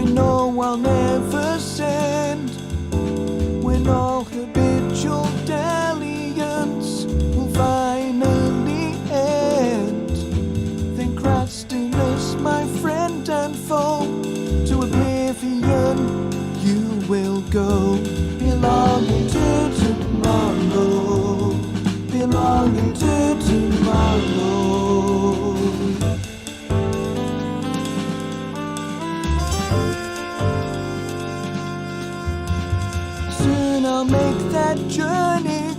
I know I'll never send, when all habitual dalliance will finally end. Then crustiness, my friend and foe, to oblivion you will go, belonging to tomorrow, belonging to tomorrow. Soon I'll make that journey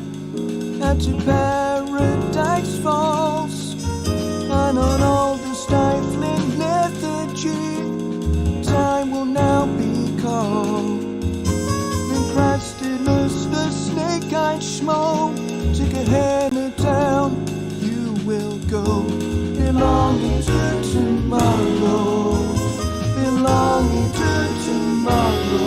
out to Paradise Falls, and on all the stifling lethargy time will now be called. Then Christinus, the snake-eyed schmo, to Gehenna town you will go, belonging to tomorrow, belonging to tomorrow.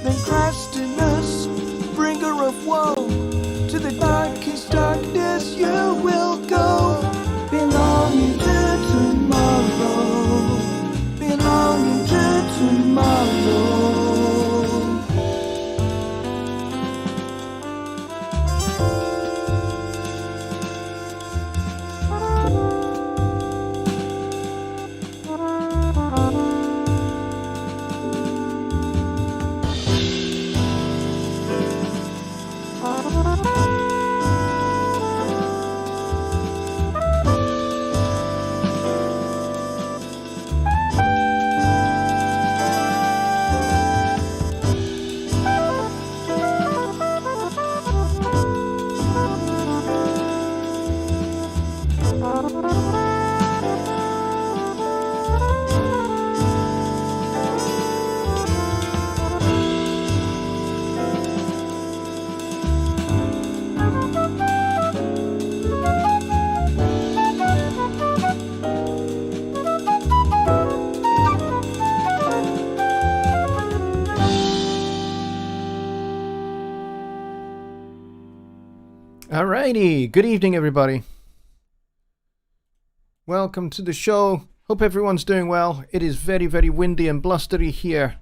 Then Christinus, bringer of woe, to the darkest darkness you will go, belonging to tomorrow, belonging to tomorrow. Alrighty, good evening everybody. Welcome to the show. Hope everyone's doing well. It is very, very windy and blustery here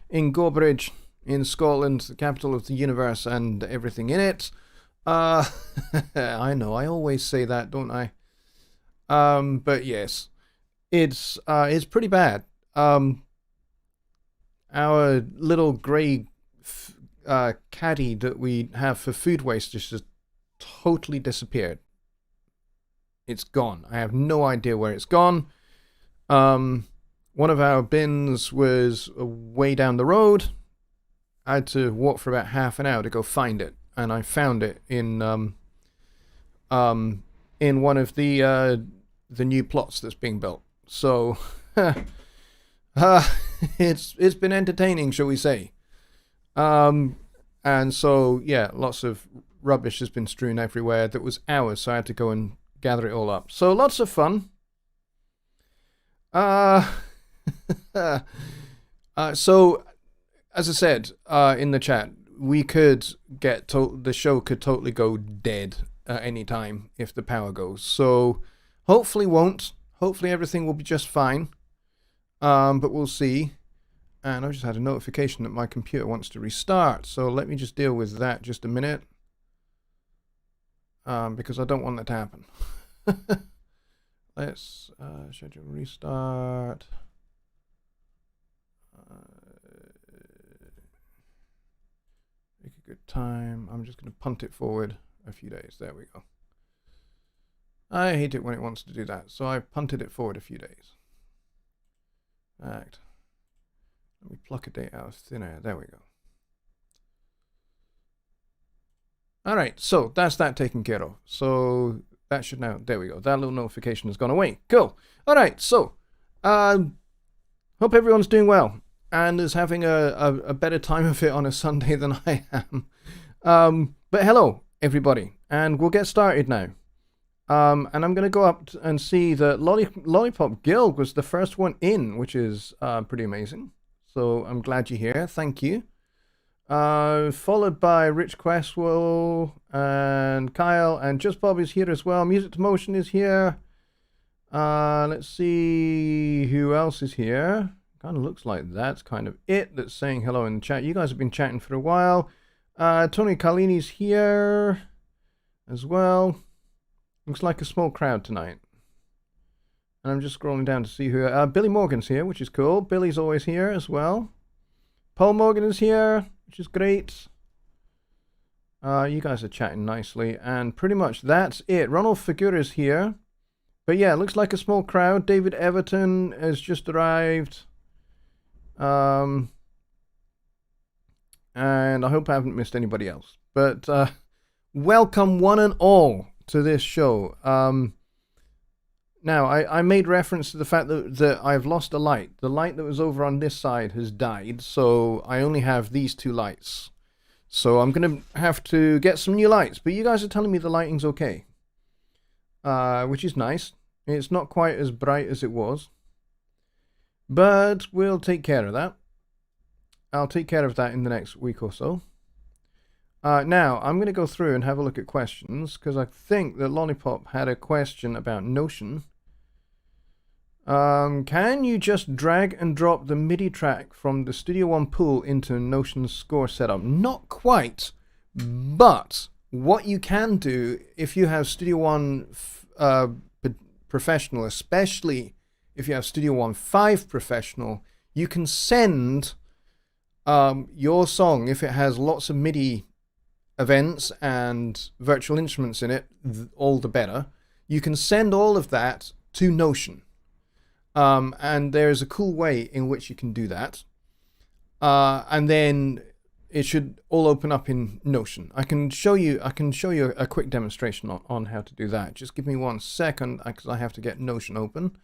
in Gorbridge in Scotland, the capital of the universe and everything in it. I know, I always say that, don't I? But yes, it's pretty bad. Our little grey caddy that we have for food waste is just totally disappeared. It's gone. I have no idea where it's gone. One of our bins was way down the road. I had to walk for about half an hour to go find it, and I found it in one of the new plots that's being built. So it's been entertaining, shall we say? And so yeah, lots of rubbish has been strewn everywhere. That was ours, so I had to go and gather it all up. So lots of fun. So as I said in the chat, we could get the show could totally go dead at any time if the power goes. So hopefully won't. Hopefully everything will be just fine. But we'll see. And I just had a notification that my computer wants to restart. So let me just deal with that just a minute. because I don't want that to happen. Let's schedule restart. Pick a good time. I'm just going to punt it forward a few days. There we go. I hate it when it wants to do that, so I punted it forward a few days. Act. Let me pluck a date out of thin air. There we go. Alright, so that's that taken care of. So that should now, there we go. That little notification has gone away. Cool. Alright, so hope everyone's doing well and is having a better time of it on a Sunday than I am. But hello, everybody, and we'll get started now. And I'm going to go up and see that Lollipop Guild was the first one in, which is pretty amazing. So I'm glad you're here. Thank you. Followed by Rich Questwell and Kyle, and Just Bob is here as well. Music to Motion is here. Let's see who else is here. Kind of looks like that's kind of it that's saying hello in the chat. You guys have been chatting for a while. Tony Carlini's here as well. Looks like a small crowd tonight. And I'm just scrolling down to see who... Billy Morgan's here, which is cool. Billy's always here as well. Paul Morgan is here, which is great. You guys are chatting nicely. And pretty much that's it. Ronald Figura's here. But yeah, it looks like a small crowd. David Everton has just arrived. And I hope I haven't missed anybody else. But welcome one and all to this show. Now, I made reference to the fact that I've lost a light. The light that was over on this side has died, so I only have these two lights. So I'm going to have to get some new lights. But you guys are telling me the lighting's okay. Which is nice. It's not quite as bright as it was. But we'll take care of that. I'll take care of that in the next week or so. Now, I'm going to go through and have a look at questions, because I think that Lollipop had a question about Notion. Can you just drag and drop the MIDI track from the Studio One pool into Notion's score setup? Not quite, but what you can do if you have Studio One Professional, especially if you have Studio One 5 Professional, you can send your song, if it has lots of MIDI events and virtual instruments in it, all the better. You can send all of that to Notion. And there's a cool way in which you can do that. And then it should all open up in Notion. I can show you a quick demonstration on how to do that. Just give me 1 second, because I have to get Notion open,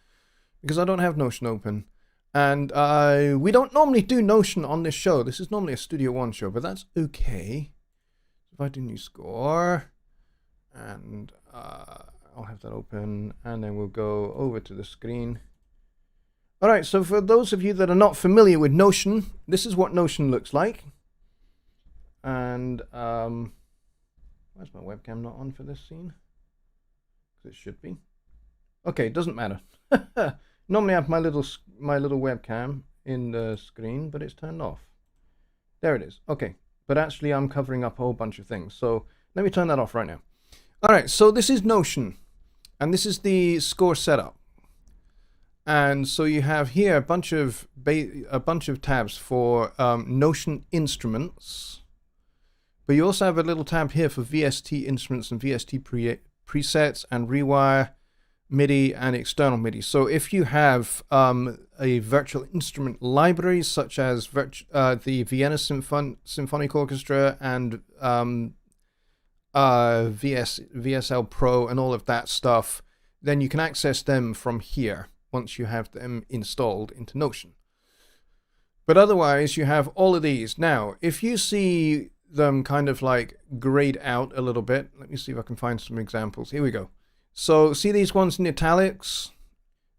because I don't have Notion open. And we don't normally do Notion on this show. This is normally a Studio One show, but that's okay. If I do new score, and I'll have that open, and then we'll go over to the screen. Alright, so for those of you that are not familiar with Notion, this is what Notion looks like. And, where's my webcam not on for this scene? Because it should be. Okay, doesn't matter. Normally I have my little webcam in the screen, but it's turned off. There it is. Okay. But actually I'm covering up a whole bunch of things. So let me turn that off right now. Alright, so this is Notion. And this is the score setup. And so you have here a bunch of tabs for Notion instruments. But you also have a little tab here for VST instruments and VST presets and rewire, MIDI and external MIDI. So if you have a virtual instrument library such as the Vienna Symphonic Orchestra and VSL Pro and all of that stuff, then you can access them from here once you have them installed into Notion. But otherwise, you have all of these. Now, if you see them kind of like grayed out a little bit, let me see if I can find some examples. Here we go. So see these ones in italics?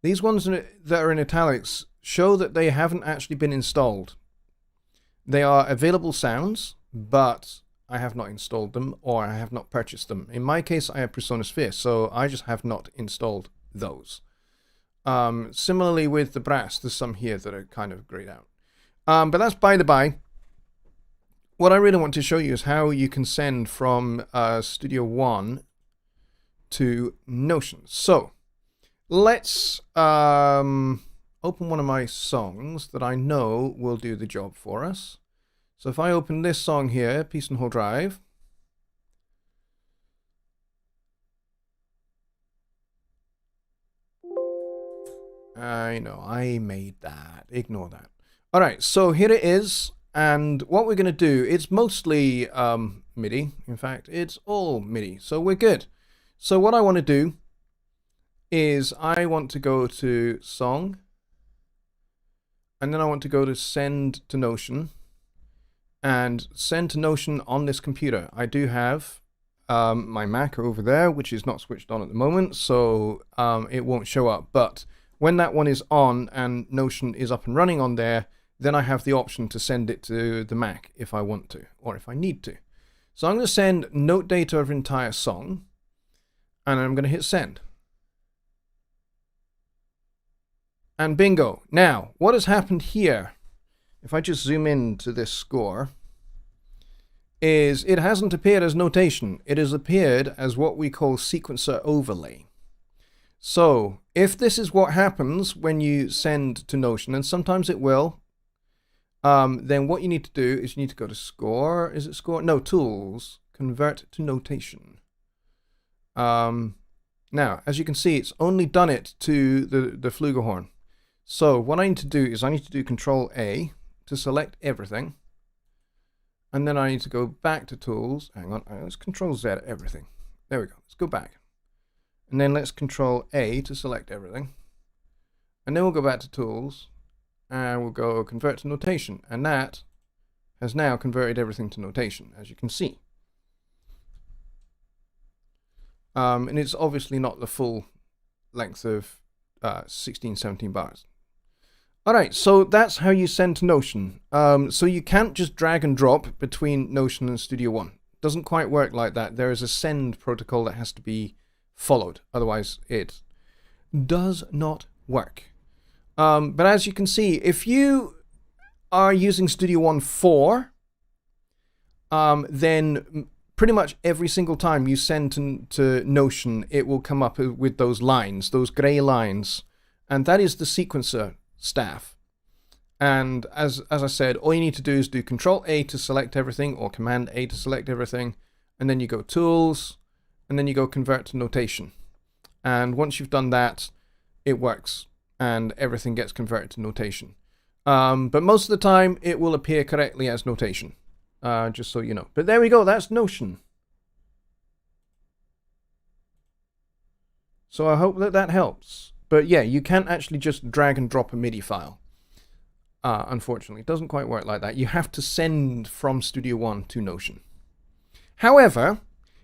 These ones that are in italics show that they haven't actually been installed. They are available sounds, but I have not installed them, or I have not purchased them. In my case, I have Persona Sphere, so I just have not installed those. Similarly with the brass, there's some here that are kind of grayed out. But that's by the by. What I really want to show you is how you can send from Studio One to Notion. So let's open one of my songs that I know will do the job for us. So if I open this song here, Peace and Whole Drive, I know, I made that. Ignore that. All right, so here it is. And what we're going to do, it's mostly MIDI. In fact, it's all MIDI. So we're good. So what I want to do is I want to go to Song. And then I want to go to Send to Notion. And Send to Notion on this computer. I do have my Mac over there, which is not switched on at the moment. So it won't show up. But when that one is on and Notion is up and running on there, then I have the option to send it to the Mac if I want to, or if I need to. So I'm going to send note data of entire song, and I'm going to hit send. And bingo. Now, what has happened here, if I just zoom in to this score, is it hasn't appeared as notation. It has appeared as what we call sequencer overlay. So if this is what happens when you send to Notion, and sometimes it will, then what you need to do is you need to go to Score. Is it Score? No, Tools, Convert to Notation. Now, as you can see, it's only done it to the flugelhorn. So what I need to do is I need to do Control A to select everything. And then I need to go back to Tools. Hang on, let's Control Z everything. There we go. Let's go back. And then let's Control A to select everything. And then we'll go back to Tools. And we'll go Convert to Notation. And that has now converted everything to notation, as you can see. And it's obviously not the full length of 16, 17 bars. All right, so that's how you send to Notion. So you can't just drag and drop between Notion and Studio One. It doesn't quite work like that. There is a send protocol that has to be followed. Otherwise, it does not work. But as you can see, if you are using Studio One 4, then pretty much every single time you send to Notion, it will come up with those lines, those gray lines. And that is the sequencer staff. And as I said, all you need to do is do Control A to select everything, or Command A to select everything. And then you go Tools, and then you go Convert to Notation. And once you've done that, it works. And everything gets converted to notation. But most of the time, it will appear correctly as notation. Just so you know. But there we go, that's Notion. So I hope that that helps. But yeah, you can't actually just drag and drop a MIDI file. Unfortunately, it doesn't quite work like that. You have to send from Studio One to Notion. However,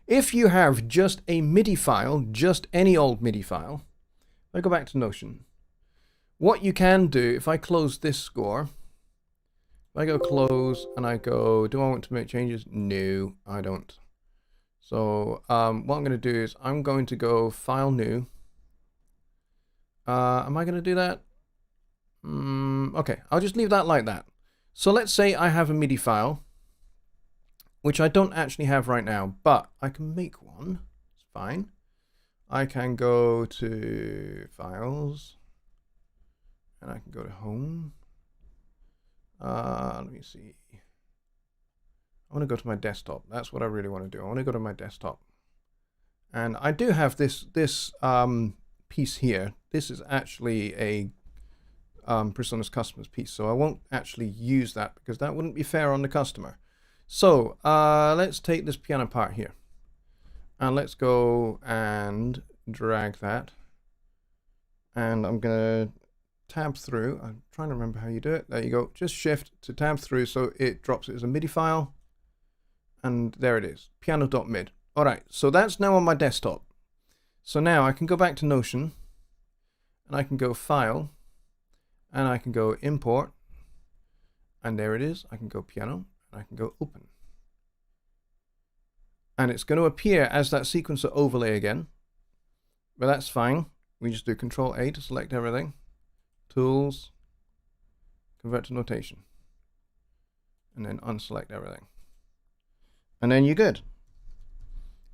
if you have just a MIDI file, just any old MIDI file, I go back to Notion. What you can do, if I close this score, if I go close and I go, do I want to make changes? No, I don't. So what I'm going to do is I'm going to go File New. Am I going to do that? Okay, I'll just leave that like that. So let's say I have a MIDI file, which I don't actually have right now, but I can make one. It's fine. I can go to Files. And I can go to Home. Let me see. I want to go to my desktop. That's what I really want to do. I want to go to my desktop. And I do have this piece here. This is actually a Personas Customers piece. So I won't actually use that because that wouldn't be fair on the customer. So let's take this piano part here. And let's go and drag that. And I'm going to tab through. I'm trying to remember how you do it. There you go. Just shift to tab through so it drops it as a MIDI file. And there it is. Piano.mid. All right. So that's now on my desktop. So now I can go back to Notion and I can go File and I can go Import. And there it is. I can go Piano and I can go Open. And it's going to appear as that sequencer overlay again. But that's fine. We just do Control A to select everything. Tools, Convert to Notation, and then unselect everything. And then you're good.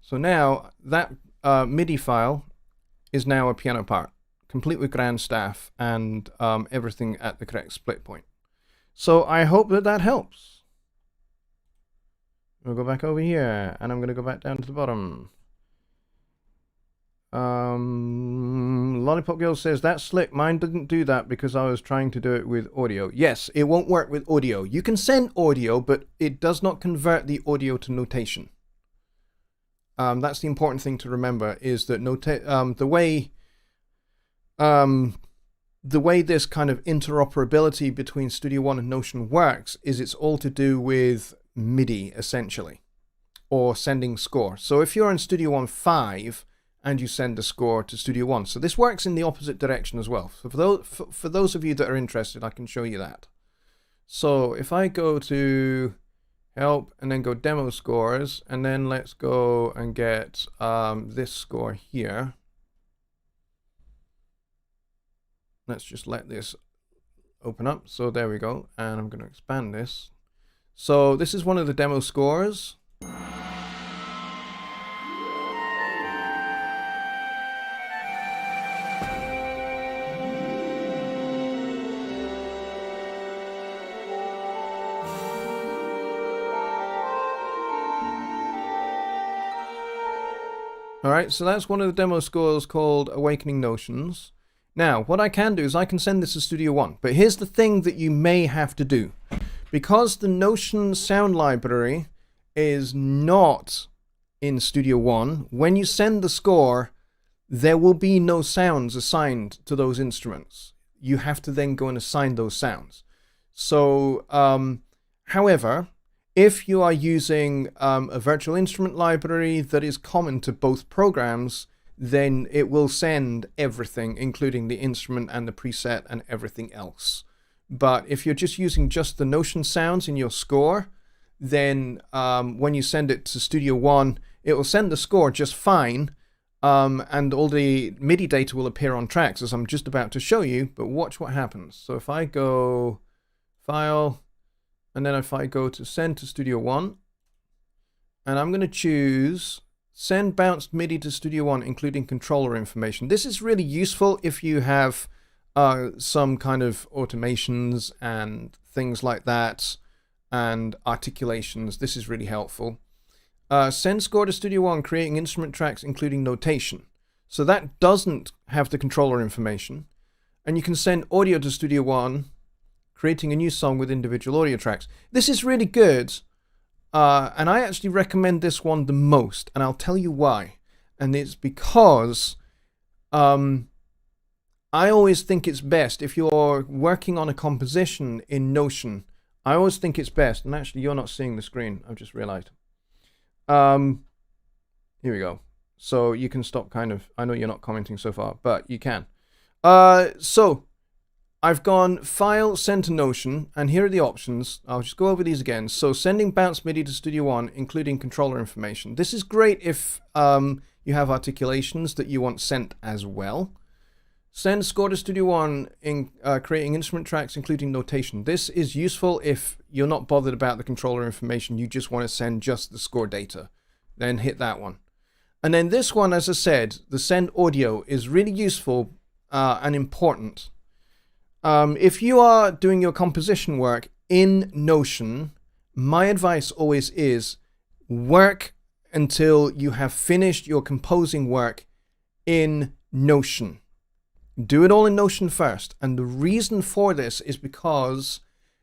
So now that MIDI file is now a piano part, complete with grand staff and everything at the correct split point. So I hope that that helps. We'll go back over here, and I'm going to go back down to the bottom. Lollipop Girl says, that's slick. Mine didn't do that because I was trying to do it with audio. Yes, it won't work with audio. You can send audio, but it does not convert the audio to notation. That's the important thing to remember, is that the way this kind of interoperability between Studio One and Notion works is it's all to do with MIDI, essentially, or sending score. So if you're in Studio One 5 and you send a score to Studio One, so this works in the opposite direction as well. So for those of you that are interested, I can show you that. So if I go to help and then go demo scores, and then let's go and get this score here. Let's just let this open up. So there we go. And I'm going to expand this. So this is one of the demo scores. All right, so that's one of the demo scores called Awakening Notions. Now, what I can do is I can send this to Studio One, but here's the thing that you may have to do. Because the Notion sound library is not in Studio One, when you send the score, there will be no sounds assigned to those instruments. You have to then go and assign those sounds. So, however, if you are using a virtual instrument library that is common to both programs, then it will send everything, including the instrument and the preset and everything else. But if you're just using just the Notion sounds in your score, then when you send it to Studio One, it will send the score just fine, and all the MIDI data will appear on tracks, as I'm just about to show you, but watch what happens. So if I go File, and then if I go to Send to Studio One, and I'm going to choose Send Bounced MIDI to Studio One, including controller information. This is really useful if you have some kind of automations and things like that, and articulations. This is really helpful. Send score to Studio One, creating instrument tracks, including notation. So that doesn't have the controller information. And you can send audio to Studio One, creating a new song with individual audio tracks. This is really good. And I actually recommend this one the most, and I'll tell you why. And it's because I always think it's best if you're working on a composition in Notion. I always think it's best, and actually you're not seeing the screen, I've just realized. Here we go. So you can stop kind of, I know you're not commenting so far, but you can. So I've gone File, Send to Notion, and here are the options. I'll just go over these again. So sending bounced MIDI to Studio One, including controller information. This is great if you have articulations that you want sent as well. Send score to Studio One, in creating instrument tracks, including notation. This is useful if you're not bothered about the controller information. You just want to send just the score data. Then hit that one. And then this one, as I said, the send audio is really useful and important. If you are doing your composition work in Notion, my advice always is work until you have finished your composing work in Notion. Do it all in Notion first. And the reason for this is because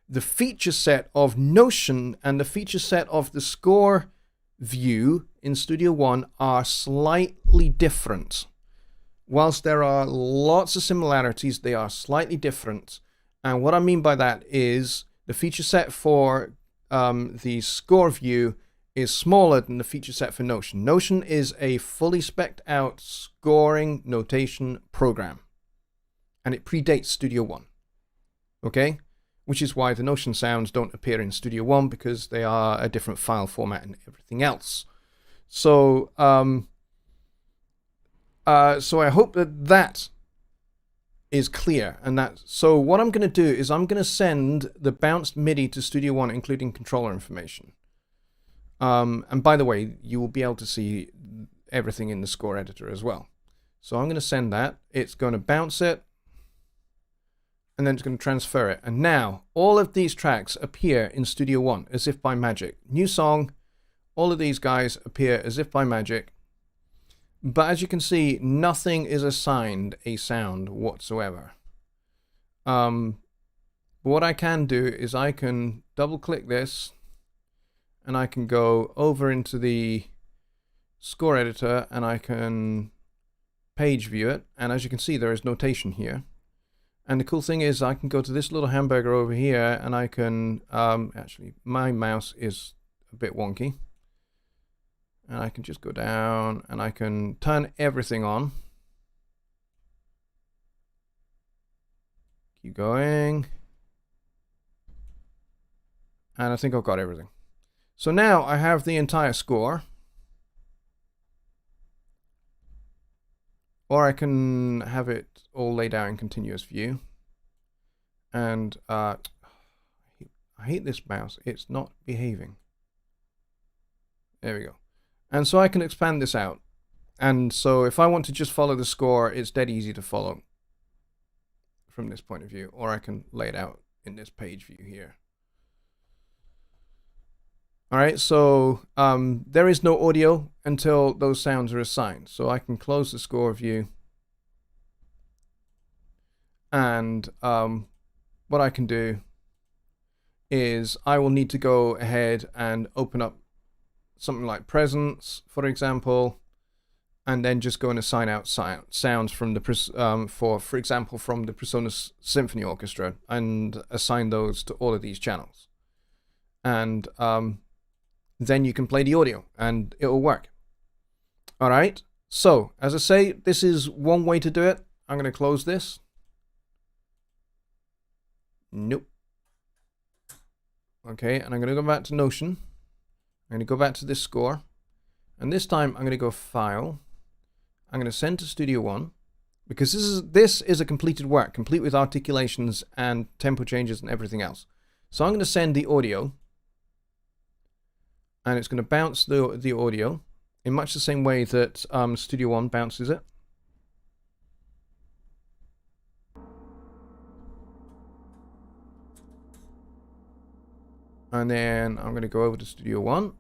the feature set of Notion and the feature set of the score view in Studio One are slightly different. Whilst there are lots of similarities, they are slightly different. And what I mean by that is the feature set for the score view is smaller than the feature set for Notion. Notion is a fully spec'd out scoring notation program. And it predates Studio One. Okay? Which is why the Notion sounds don't appear in Studio One, because they are a different file format and everything else. So, so I hope that that is clear. And that, so what I'm going to do is I'm going to send the bounced MIDI to Studio One, including controller information. And by the way, you will be able to see everything in the score editor as well. So I'm going to send that. It's going to bounce it, and then it's going to transfer it. And now all of these tracks appear in Studio One as if by magic. New song, all of these guys appear as if by magic. But as you can see, nothing is assigned a sound whatsoever. What I can do is I can double click this, and I can go over into the score editor, and I can page view it. And as you can see, there is notation here. And the cool thing is I can go to this little hamburger over here, and I can, actually my mouse is a bit wonky. And I can just go down, and I can turn everything on. Keep going. And I think I've got everything. So now I have the entire score. Or I can have it all laid out in continuous view. And I hate this mouse. It's not behaving. There we go. And so I can expand this out. And so if I want to just follow the score, it's dead easy to follow from this point of view. Or I can lay it out in this page view here. Alright, so there is no audio until those sounds are assigned. So I can close the score view. And what I can do is I will need to go ahead and open up something like presence, for example, and then just go and assign out sounds from the for example from the Presonus Symphony Orchestra, and assign those to all of these channels, and then you can play the audio and it will work. All right, so as I say, this is one way to do it. I'm going to close this. Nope. Okay, and I'm going to go back to Notion. I'm going to go back to this score, and this time I'm going to go File. I'm going to send to Studio One, because this is a completed work, complete with articulations and tempo changes and everything else. So I'm going to send the audio, and it's going to bounce the audio in much the same way that Studio One bounces it. And then I'm going to go over to Studio One.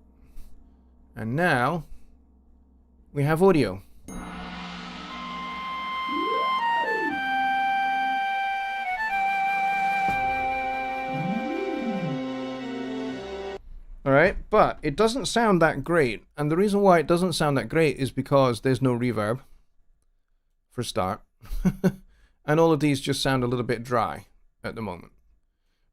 And now we have audio. Alright, but it doesn't sound that great. And the reason why it doesn't sound that great is because there's no reverb, for a start. And all of these just sound a little bit dry at the moment.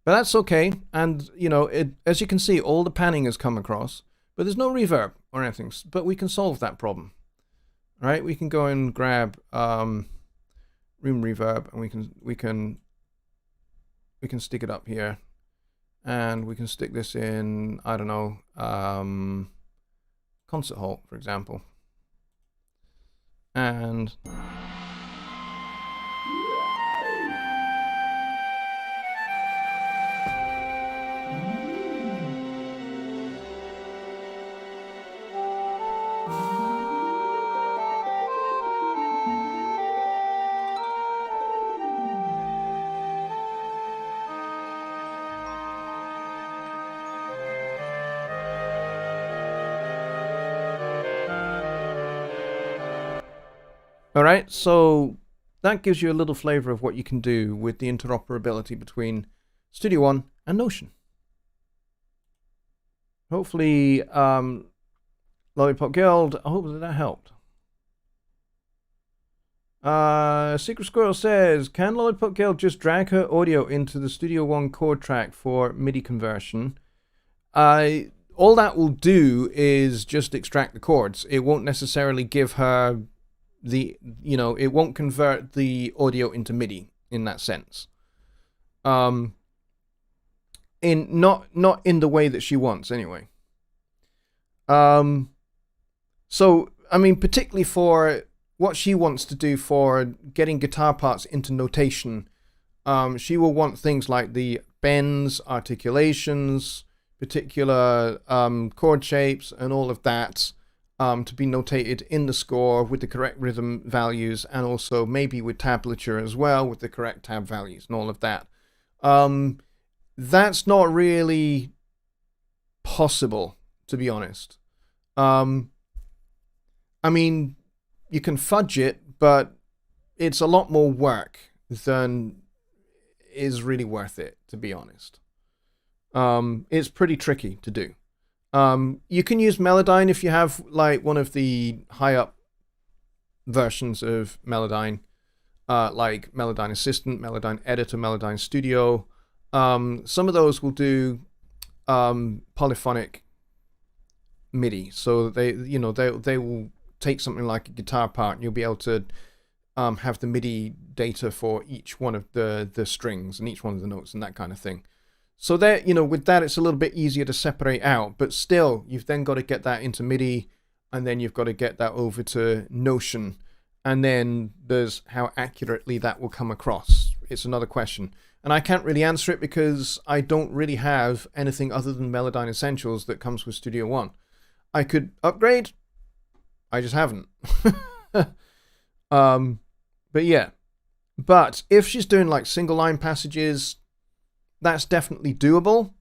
But that's okay, and you know, as you can see, all the panning has come across, but there's no reverb or anything. But we can solve that problem. All right, we can go and grab room reverb, and we can stick it up here, and we can stick this in, I don't know, concert hall, for example, and. All right, so that gives you a little flavor of what you can do with the interoperability between Studio One and Notion. Hopefully, Lollipop Guild, I hope that helped. Secret Squirrel says, can Lollipop Guild just drag her audio into the Studio One chord track for MIDI conversion? All that will do is just extract the chords. It won't necessarily give her it won't convert the audio into MIDI in that sense. Not in the way that she wants anyway. So I mean, particularly for what she wants to do for getting guitar parts into notation, she will want things like the bends, articulations, particular chord shapes, and all of that. to be notated in the score with the correct rhythm values, and also maybe with tablature as well with the correct tab values and all of that. That's not really possible, to be honest. I mean, you can fudge it, but it's a lot more work than is really worth it, to be honest. It's pretty tricky to do. You can use Melodyne if you have like one of the high up versions of Melodyne, like Melodyne Assistant, Melodyne Editor, Melodyne Studio. Some of those will do polyphonic MIDI, so they will take something like a guitar part, and you'll be able to have the MIDI data for each one of the strings and each one of the notes and that kind of thing. So that, with that, it's a little bit easier to separate out, but still, you've then got to get that into MIDI, and then you've got to get that over to Notion, and then there's how accurately that will come across. It's another question. And I can't really answer it because I don't really have anything other than Melodyne Essentials that comes with Studio One. I could upgrade. I just haven't. But yeah. But if she's doing like single line passages, that's definitely doable.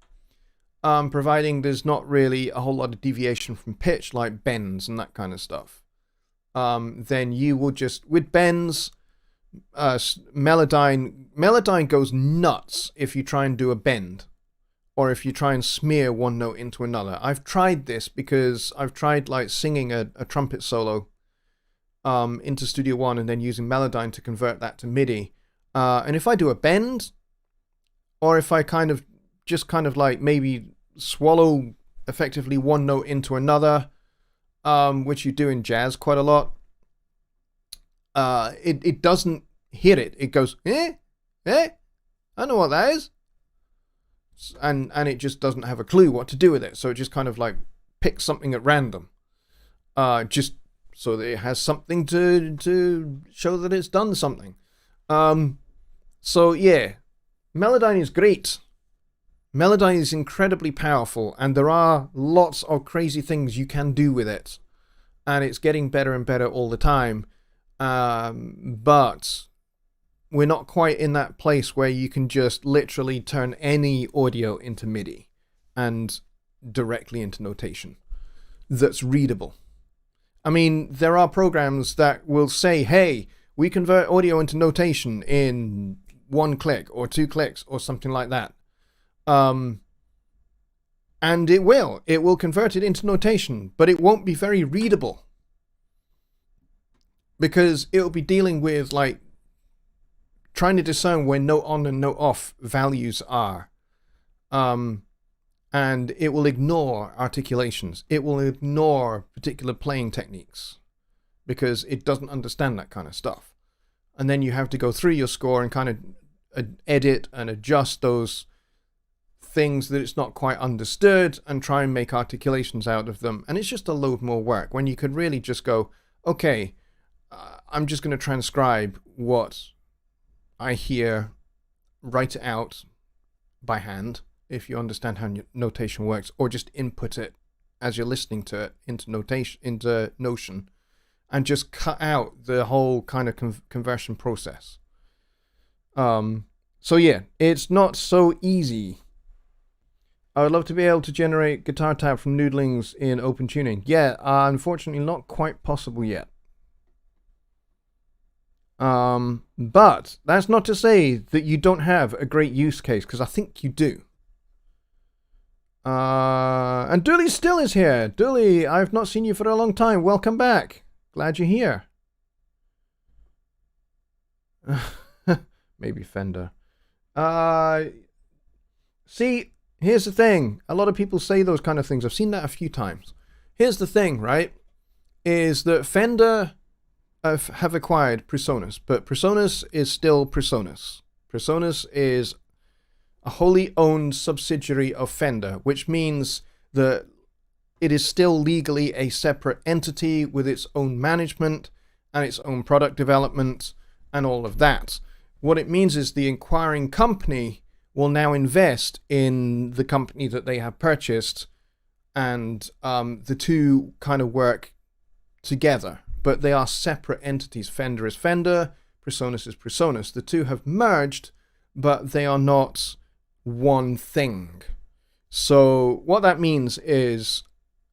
Providing there's not really a whole lot of deviation from pitch, like bends and that kind of stuff. Then you will just, with bends, Melodyne goes nuts if you try and do a bend, or if you try and smear one note into another. I've tried this because I've tried like singing a trumpet solo into Studio One and then using Melodyne to convert that to MIDI. And if I do a bend, or if I kind of like maybe swallow effectively one note into another, which you do in jazz quite a lot, it doesn't hit it. It goes, I know what that is. And it just doesn't have a clue what to do with it. So it just kind of like picks something at random. Just so that it has something to show that it's done something. So yeah, Melodyne is great. Melodyne is incredibly powerful, and there are lots of crazy things you can do with it. And it's getting better and better all the time. But we're not quite in that place where you can just literally turn any audio into MIDI and directly into notation that's readable. I mean, there are programs that will say, hey, we convert audio into notation in 1 click or 2 clicks or something like that. And it will convert it into notation, but it won't be very readable, because it'll be dealing with like trying to discern where note on and note off values are. And it will ignore articulations. It will ignore particular playing techniques because it doesn't understand that kind of stuff. And then you have to go through your score and kind of edit and adjust those things that it's not quite understood and try and make articulations out of them. And it's just a load more work when you could really just go, okay, I'm just going to transcribe what I hear, write it out by hand, if you understand how notation works, or just input it as you're listening to it into Notion, and just cut out the whole kind of conversion process. So yeah, it's not so easy. I would love to be able to generate guitar tab from noodlings in open tuning. Yeah, unfortunately not quite possible yet. But that's not to say that you don't have a great use case, because I think you do. And Dooley still is here. Dooley, I've not seen you for a long time. Welcome back. Glad you're here. Maybe Fender. See, here's the thing. A lot of people say those kind of things. I've seen that a few times. Here's the thing, right? Is that Fender have acquired Presonus, but Presonus is still Presonus. Presonus is a wholly owned subsidiary of Fender, which means that it is still legally a separate entity with its own management and its own product development and all of that. What it means is the acquiring company will now invest in the company that they have purchased, and the two kind of work together, but they are separate entities. Fender is Fender, PreSonus is PreSonus. The two have merged, but they are not one thing. So what that means is,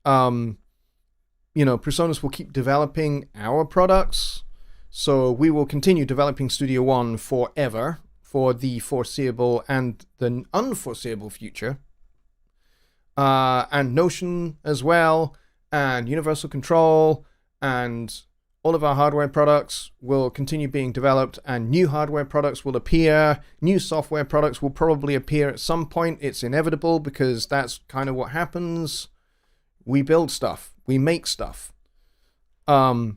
PreSonus will keep developing our products. So we will continue developing Studio One forever, for the foreseeable and the unforeseeable future. And Notion as well, and Universal Control, and all of our hardware products will continue being developed, and new hardware products will appear. New software products will probably appear at some point. It's inevitable, because that's kind of what happens. We build stuff. We make stuff. And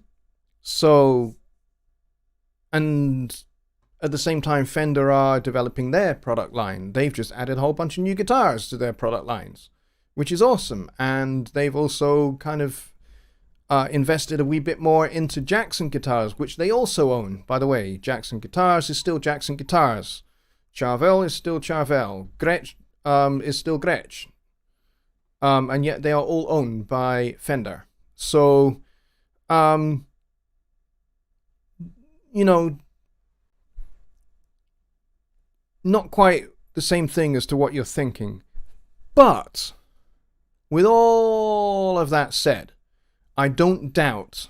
at the same time, Fender are developing their product line. They've just added a whole bunch of new guitars to their product lines, which is awesome. And they've also kind of invested a wee bit more into Jackson guitars, which they also own. By the way, Jackson Guitars is still Jackson Guitars. Charvel is still Charvel. Gretsch is still Gretsch. And yet they are all owned by Fender. So, not quite the same thing as to what you're thinking. But with all of that said, I don't doubt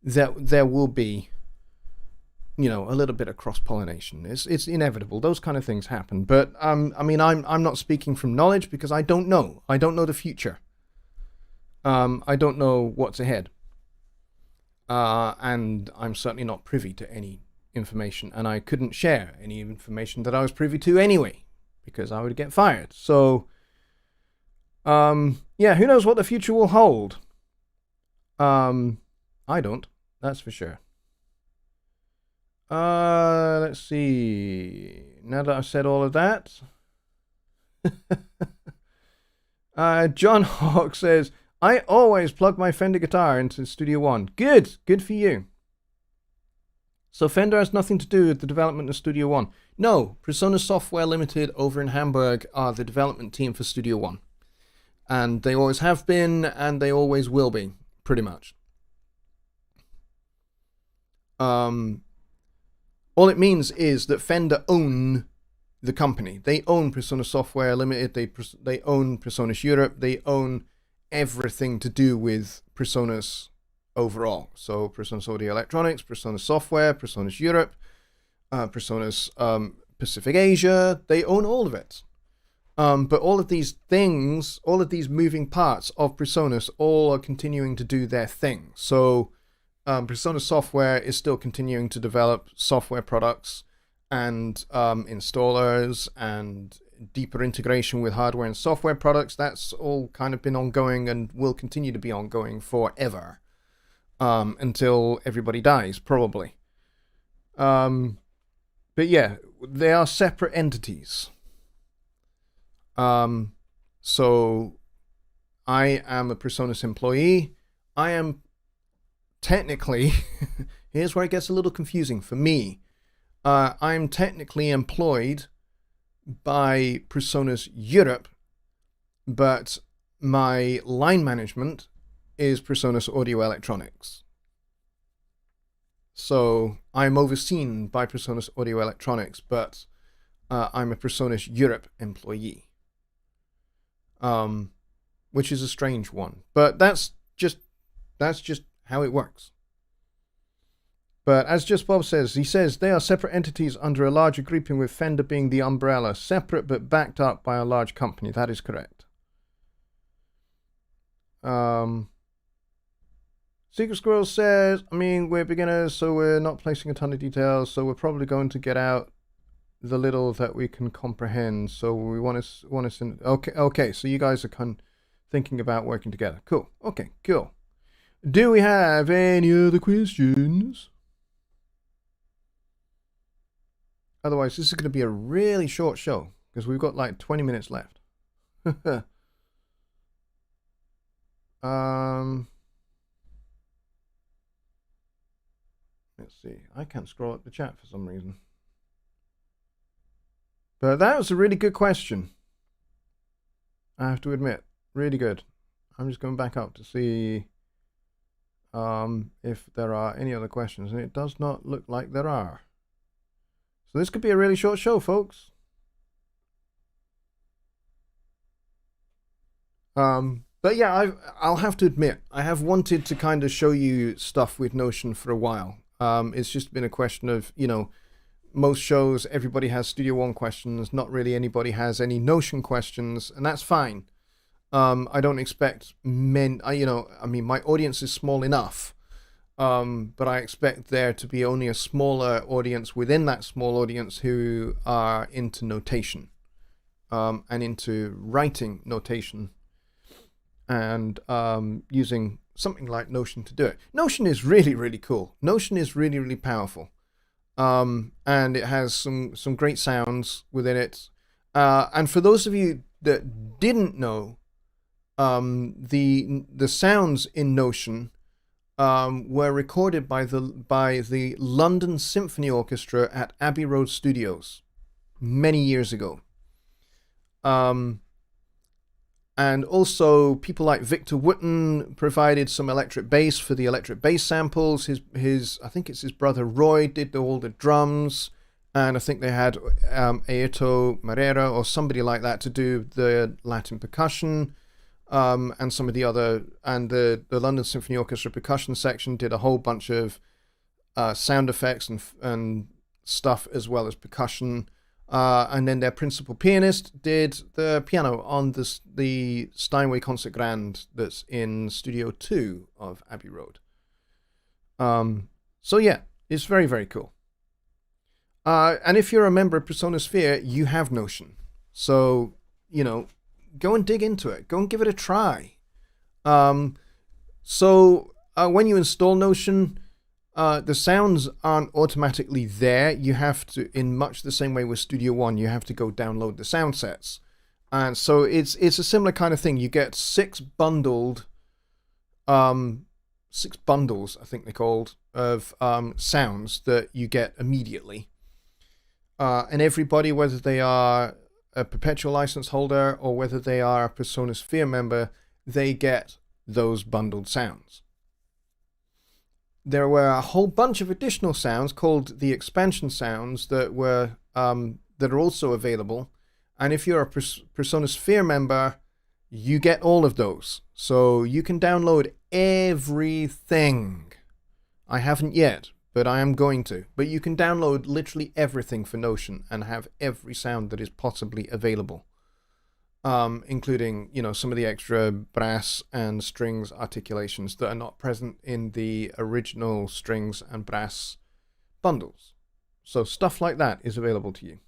that there will be, a little bit of cross-pollination. It's inevitable. Those kind of things happen. But I'm not speaking from knowledge, because I don't know. I don't know the future. I don't know what's ahead. And I'm certainly not privy to any information, and I couldn't share any information that I was privy to anyway, because I would get fired. So, who knows what the future will hold? I don't, that's for sure. Let's see. Now that I've said all of that, John Hawk says, I always plug my Fender guitar into Studio One. Good for you. So Fender has nothing to do with the development of Studio One. No, PreSonus Software Limited over in Hamburg are the development team for Studio One. And they always have been, and they always will be, pretty much. All it means is that Fender own the company. They own PreSonus Software Limited, they own PreSonus Europe, they own everything to do with PreSonus overall. So PreSonus Audio Electronics, PreSonus Software, PreSonus Europe, PreSonus Pacific Asia, they own all of it. But all of these things, all of these moving parts of PreSonus, all are continuing to do their thing. So PreSonus Software is still continuing to develop software products and installers and deeper integration with hardware and software products. That's all kind of been ongoing and will continue to be ongoing forever, until everybody dies, probably. But yeah, they are separate entities. So I am a PreSonus employee. I am technically, here's where it gets a little confusing for me. I'm technically employed by PreSonus Europe, but my line management is PreSonus Audio Electronics. So I'm overseen by PreSonus Audio Electronics, but I'm a PreSonus Europe employee, which is a strange one. But that's just how it works. But as Just Bob says, he says they are separate entities under a larger grouping, with Fender being the umbrella, separate but backed up by a large company. That is correct. Secret Squirrel says, we're beginners, so we're not placing a ton of details, so we're probably going to get out the little that we can comprehend. So we want to okay, so you guys are thinking about working together. Cool. Okay, cool. Do we have any other questions? Otherwise, this is going to be a really short show, because we've got like 20 minutes left. Let's see. I can't scroll up the chat for some reason. But that was a really good question, I have to admit. Really good. I'm just going back up to see if there are any other questions, and it does not look like there are. So this could be a really short show, folks. But yeah, I'll have to admit, I have wanted to kind of show you stuff with Notion for a while. It's just been a question of, you know, most shows, everybody has Studio One questions, not really anybody has any Notion questions, and that's fine. I don't expect I mean, my audience is small enough, but I expect there to be only a smaller audience within that small audience who are into notation, and into writing notation, and using something like Notion to do it. Notion is really, really cool. Notion is really, really powerful. And it has some great sounds within it. And for those of you that didn't know, the sounds in Notion were recorded by the London Symphony Orchestra at Abbey Road Studios many years ago. And also people like Victor Wooten provided some electric bass for the electric bass samples. I think it's his brother Roy did all the drums, and I think they had Aeto Marrera or somebody like that to do the Latin percussion, and some of the other, and the London Symphony Orchestra percussion section did a whole bunch of sound effects and stuff as well as percussion. And then their principal pianist did the piano on the Steinway Concert Grand that's in Studio 2 of Abbey Road. So yeah, it's very, very cool. And if you're a member of Pressonosphere, you have Notion. So, you know, go and dig into it. Go and give it a try. When you install Notion, the sounds aren't automatically there. You have to, in much the same way with Studio One, you have to go download the sound sets. And so it's a similar kind of thing. You get 6 bundles, I think they're called, of sounds that you get immediately. And everybody, whether they are a perpetual license holder or whether they are a Pressonosphere member, they get those bundled sounds. There were a whole bunch of additional sounds called the expansion sounds that are also available. And if you're a Pressonosphere member, you get all of those. So you can download everything. I haven't yet, but I am going to. But you can download literally everything for Notion and have every sound that is possibly available. Including, you know, some of the extra brass and strings articulations that are not present in the original strings and brass bundles. So stuff like that is available to you.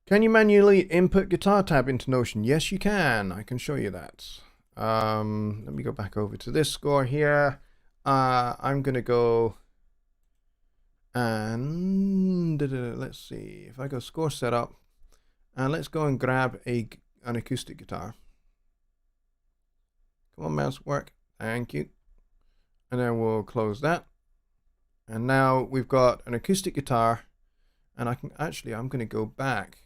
Can you manually input guitar tab into Notion? Yes, you can. I can show you that. Let me go back over to this score here. I'm going to go and let's see if I go score setup. And let's go and grab an acoustic guitar. Come on, mouse, work. Thank you. And then we'll close that. And now we've got an acoustic guitar. And I'm going to go back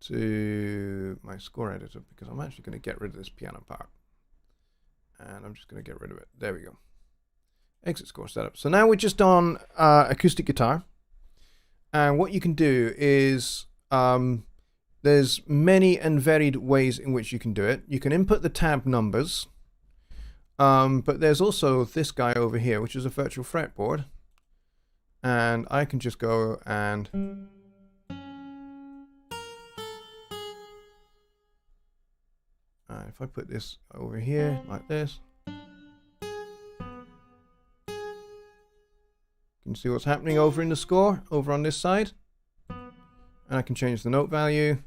to my score editor because I'm actually going to get rid of this piano part. And I'm just going to get rid of it. There we go. Exit score setup. So now we're just on acoustic guitar. And what you can do is... there's many and varied ways in which you can do it. You can input the tab numbers, but there's also this guy over here, which is a virtual fretboard. And I can just go and... if I put this over here, like this, you can see what's happening over in the score, over on this side. And I can change the note value.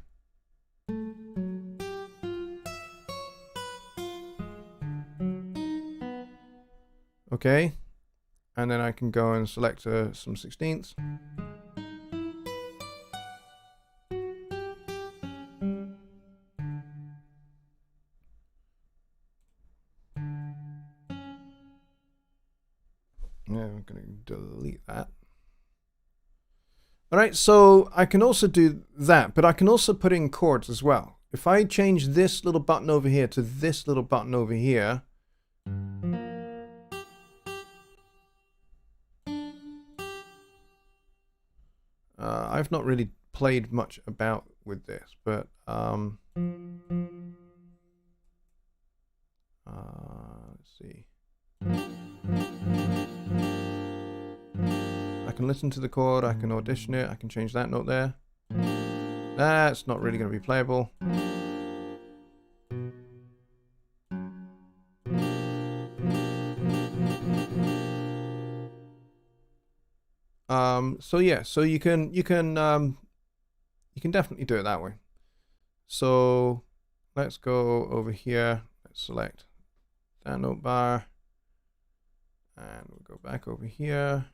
Okay, and then I can go and select some 16ths. Yeah, I'm going to delete that. All right, so I can also do that, but I can also put in chords as well. If I change this little button over here to this little button over here, I've not really played much about with this, but let's see. I can listen to the chord, I can audition it, I can change that note there. That's not really going to be playable. So yeah, so you can definitely do it that way. So let's go over here. Let's select that note bar, and we'll go back over here.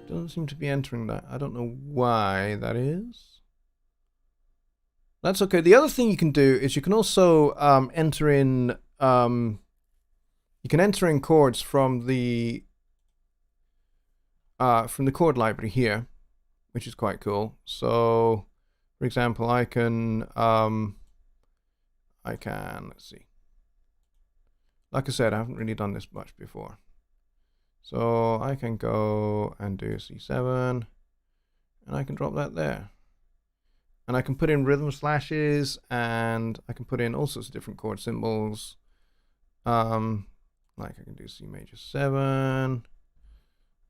Doesn't seem to be entering that. I don't know why that is. That's okay. The other thing you can do is you can also enter in chords from the chord library here, which is quite cool. So, for example, I can let's see. Like I said, I haven't really done this much before. So I can go and do C7, and I can drop that there. And I can put in rhythm slashes, and I can put in all sorts of different chord symbols. Like I can do C major 7.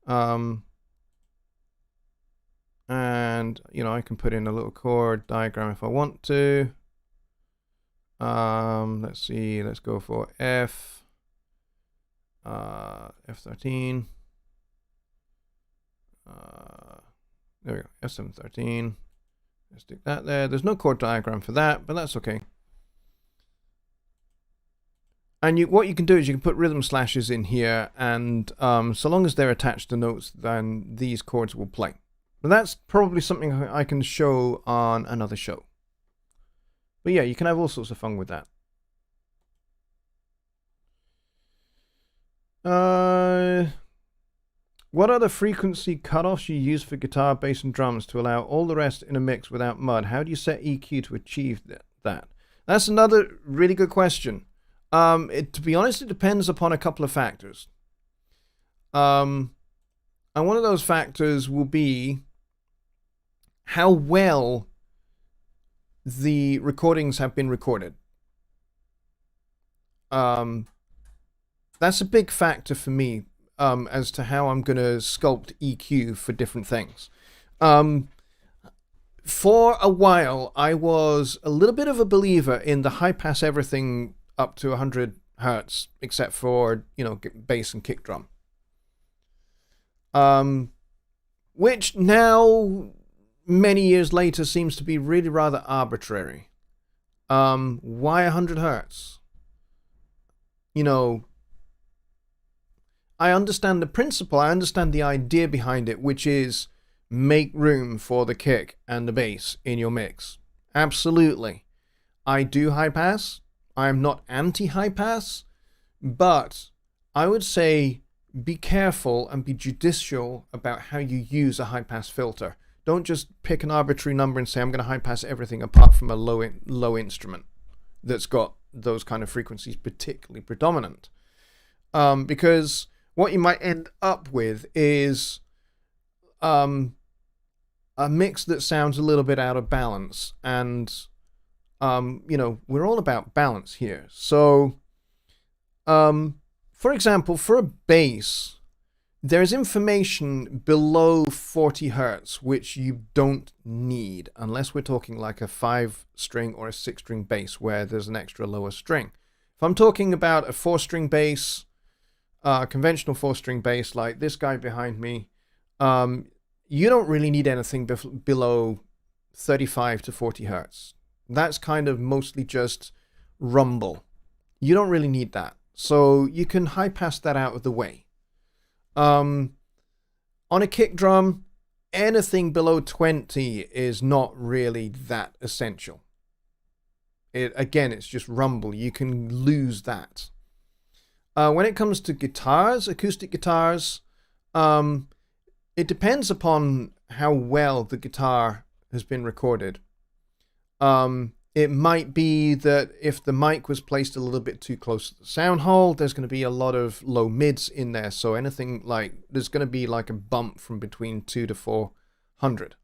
And, you know, I can put in a little chord diagram if I want to. Let's see, let's go for F. F13. There we go, F713. Let's stick that there. There's no chord diagram for that, but that's okay. And what you can do is you can put rhythm slashes in here, and so long as they're attached to notes, then these chords will play. But that's probably something I can show on another show. But yeah, you can have all sorts of fun with that. What are the frequency cutoffs you use for guitar, bass, and drums to allow all the rest in a mix without mud? How do you set EQ to achieve that? That's another really good question. To be honest, it depends upon a couple of factors. And one of those factors will be how well the recordings have been recorded. That's a big factor for me as to how I'm going to sculpt EQ for different things. For a while, I was a little bit of a believer in the high pass everything up to 100 hertz, except for, you know, bass and kick drum. Which now, many years later, seems to be really rather arbitrary. Why 100 hertz? You know, I understand the principle, I understand the idea behind it, which is make room for the kick and the bass in your mix. Absolutely. I do high pass. I'm not anti-high pass, but I would say be careful and be judicial about how you use a high pass filter. Don't just pick an arbitrary number and say I'm going to high pass everything apart from a low instrument that's got those kind of frequencies particularly predominant. Because what you might end up with is a mix that sounds a little bit out of balance, and you know, we're all about balance here. So for example, for a bass, there's information below 40 hertz which you don't need unless we're talking like a 5-string or a 6-string bass where there's an extra lower string. If I'm talking about a 4-string bass, conventional 4-string bass like this guy behind me, you don't really need anything below 35 to 40 hertz. That's kind of mostly just rumble. You don't really need that. So you can high pass that out of the way. On a kick drum, anything below 20 is not really that essential. Again, it's just rumble. You can lose that. When it comes to guitars, acoustic guitars, it depends upon how well the guitar has been recorded. It might be that if the mic was placed a little bit too close to the sound hole, there's going to be a lot of low mids in there. So anything like, there's going to be like a bump from between 2 to 400.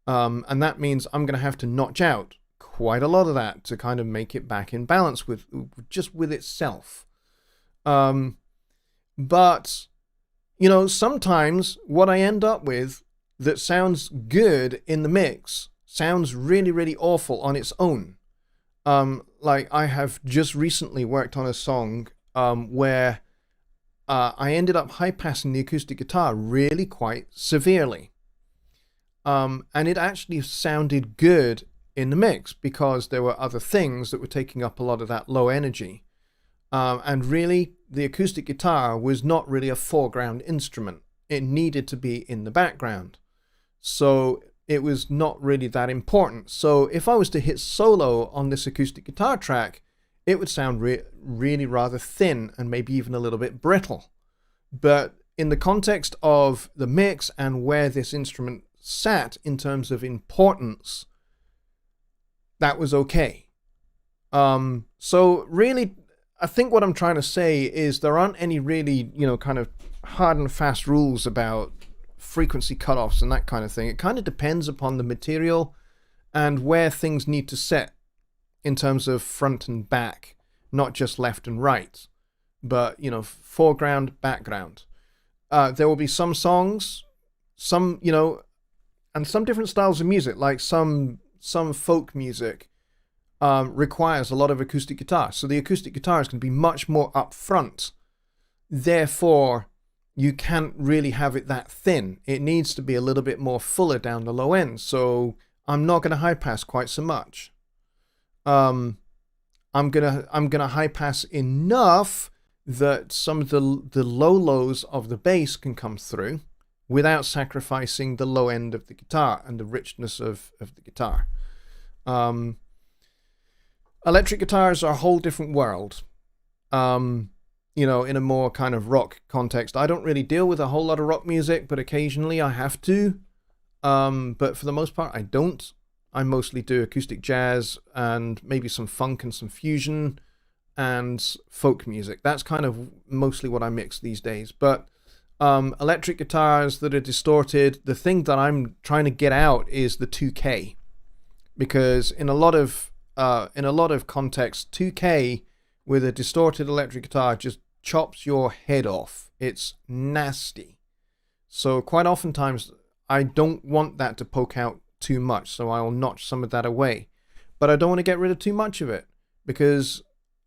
And that means I'm going to have to notch out quite a lot of that to kind of make it back in balance with just with itself. But, you know, sometimes what I end up with that sounds good in the mix sounds really, really awful on its own. Like I have just recently worked on a song where I ended up high passing the acoustic guitar really quite severely. And it actually sounded good in the mix because there were other things that were taking up a lot of that low energy. And really, the acoustic guitar was not really a foreground instrument. It needed to be in the background. So it was not really that important. So if I was to hit solo on this acoustic guitar track, it would sound really rather thin and maybe even a little bit brittle. But in the context of the mix and where this instrument sat in terms of importance, that was okay. So really, I think what I'm trying to say is there aren't any really, you know, kind of hard and fast rules about frequency cutoffs and that kind of thing. It kind of depends upon the material and where things need to set in terms of front and back, not just left and right, but, you know, foreground, background. There will be some songs, some, you know, and some different styles of music, like some folk music requires a lot of acoustic guitar. So the acoustic guitar is going to be much more up front. Therefore, you can't really have it that thin. It needs to be a little bit more fuller down the low end. So I'm not going to high pass quite so much. I'm gonna high pass enough that some of the low lows of the bass can come through without sacrificing the low end of the guitar and the richness of the guitar. Electric guitars are a whole different world. You know, in a more kind of rock context. I don't really deal with a whole lot of rock music, but occasionally I have to. But for the most part, I don't. I mostly do acoustic jazz and maybe some funk and some fusion and folk music. That's kind of mostly what I mix these days. But electric guitars that are distorted, the thing that I'm trying to get out is the 2K. Because in a lot of contexts, 2K with a distorted electric guitar just chops your head off. It's nasty. So quite oftentimes I don't want that to poke out too much, so I'll notch some of that away. But I don't want to get rid of too much of it because